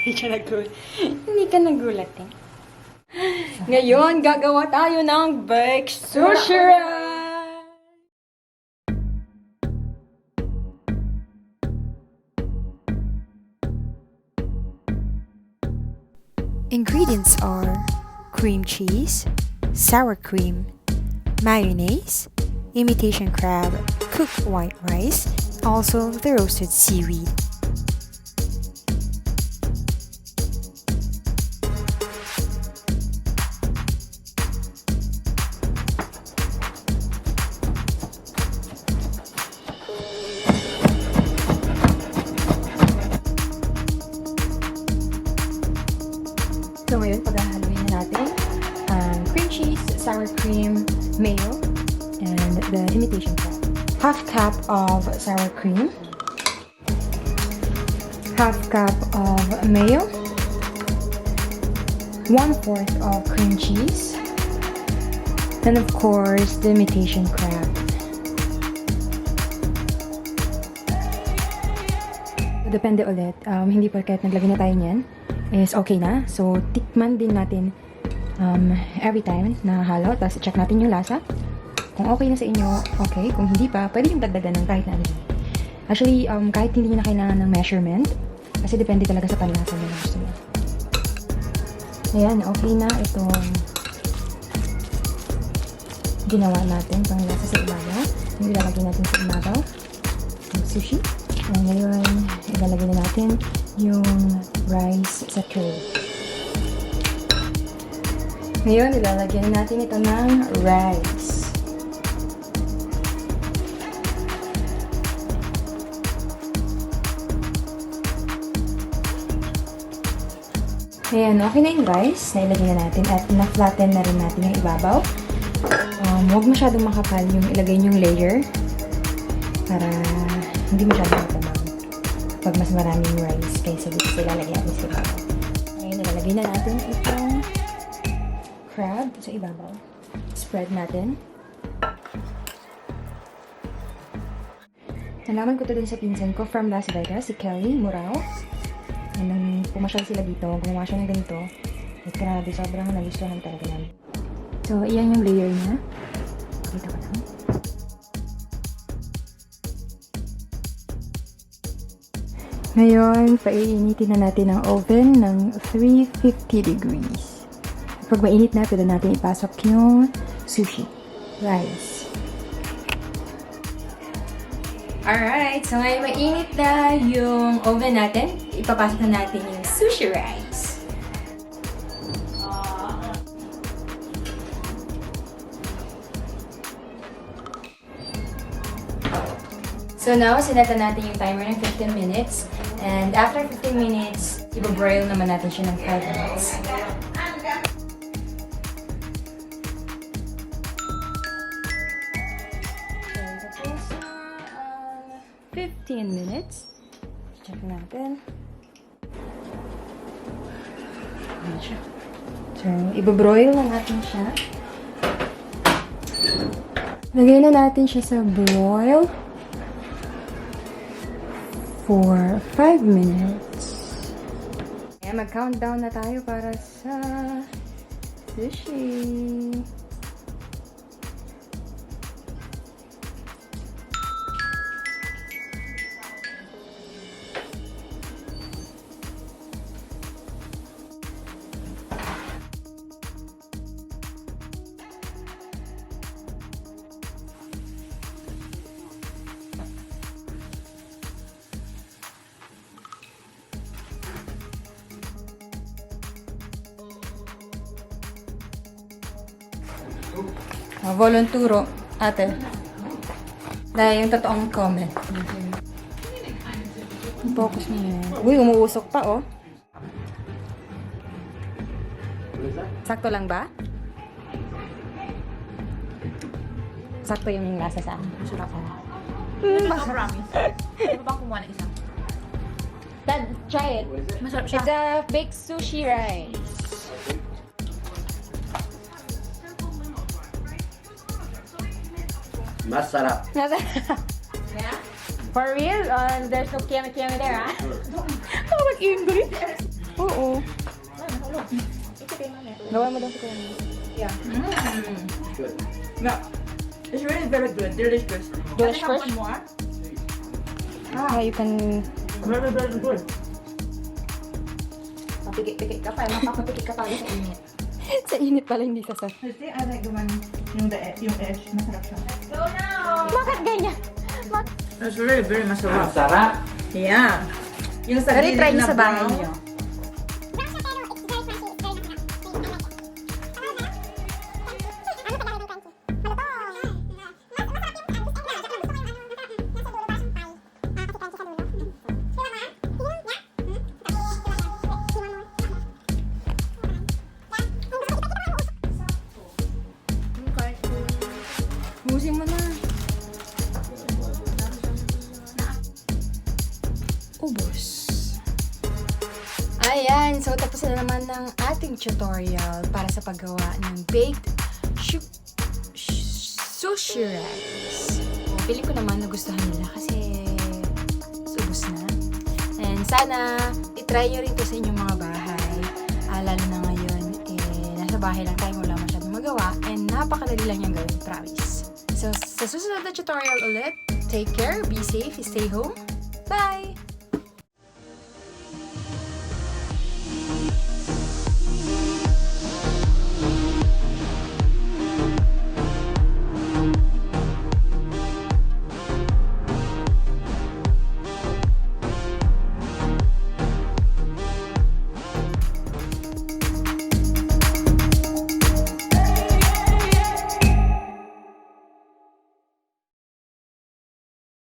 Hindi ka nagulat eh. Ngayon, gagawa tayo ng baked sushi rice! Ingredients are cream cheese, sour cream, mayonnaise, imitation crab, cooked white rice, also the roasted seaweed. So ngayon, paghahaluin na natin ang cream cheese, sour cream, mayo, and the imitation crab. Half cup of sour cream, half cup of mayo, 1/4 of cream cheese, and of course, the imitation crab. Depende ulit, hindi porket naglagay na tayo niyan is okay na. So, tikman din natin every time na halo. Tapos, check natin yung lasa. Kung okay na sa inyo, okay. Kung hindi pa, pwede yung dagdagan ng kahit na ano. Actually, kahit hindi nyo na kailangan ng measurement, kasi depende talaga sa panlasa nyo na gusto nyo. Ayan, okay na itong ginawa natin pang lasa sa ibabaw. Yung ilalagay natin sa ibabaw yung sushi. And ngayon, ilalagay na natin yung rice sa tray. Ngayon, ilalagyan natin ito ng rice. Ayan, okay na yung rice. Nailagay na natin at na-flatten na rin natin yung ibabaw. Huwag masyadong makapal yung ilagay yung layer para hindi masyadong matabang pag mas maraming rice kaysa dito sa ilalagay natin sa ibabaw. Ngayon, ilalagay na natin itong crab sa ibabaw. Spread natin. Nalaman ko to din sa pinsan ko from Las Vegas, si Kelly Murao. And nung pumasyal sila dito, gumawa siya ng ganito. At grabe, sobrang nagustuhan talaga namin. So, iyan yung layer niya. Pakita ko lang. Ngayon, paiinitin na natin ang oven ng 350 degrees. Pag mainit na, pwede natin ipasok yung sushi rice. Alright, so ngayon mainit na yung oven natin. Ipapasok na natin yung sushi rice. So now, sinata natin yung timer ng 15 minutes. And after 15 minutes, i-broil naman natin siya ng 5 minutes. So, tapos na 15 minutes. Check natin. Ayan siya. So, i-broil na natin siya. Lagay na natin siya sa broil for 5 minutes. Kaya mag-countdown na tayo para sa sushi. Volonturo, ate. Dahil yung totoong comment. Focus mo yan. Uy, umuusok pa, oh. Sakto lang ba? Sakto yung lasa sa akin. Masarap ako. Promise. Ano bang kumuha ng isa? Dad, try it. Masarap siya. It's a baked sushi rice. Masarap. Yeah? For real? There's no kiami-kiami there, ha? Oh, mag-English. Oo. Gawa mo daw sa kuya. Yeah. It's really very good. Delicious. Delicious? Can I have one more? You can... Very, very good. Papikit-pikit ka pa. Mapapapikit ka pa sa init. Sa init pala, hindi sa sas. Kasi I like the one, yung edge, masarap siya. Bakit ganyan? It's really very masarap. Sarap. Yeah. Yung sa Pero try gilid niyo na sa bahay brown. niyo. Busin mo na. Ubos. Ayan, so tapos na naman ng ating tutorial para sa paggawa ng baked sushi rice. Feeling ko naman nagustuhan nila kasi ubos na. And sana itry nyo rin to sa inyong mga bahay. Lalo na ngayon, nasa bahay lang tayo, wala masyadong magawa. And napakadali lang yung gawin, promise. So, sa susunod na tutorial ulit, take care, be safe, stay home. Bye!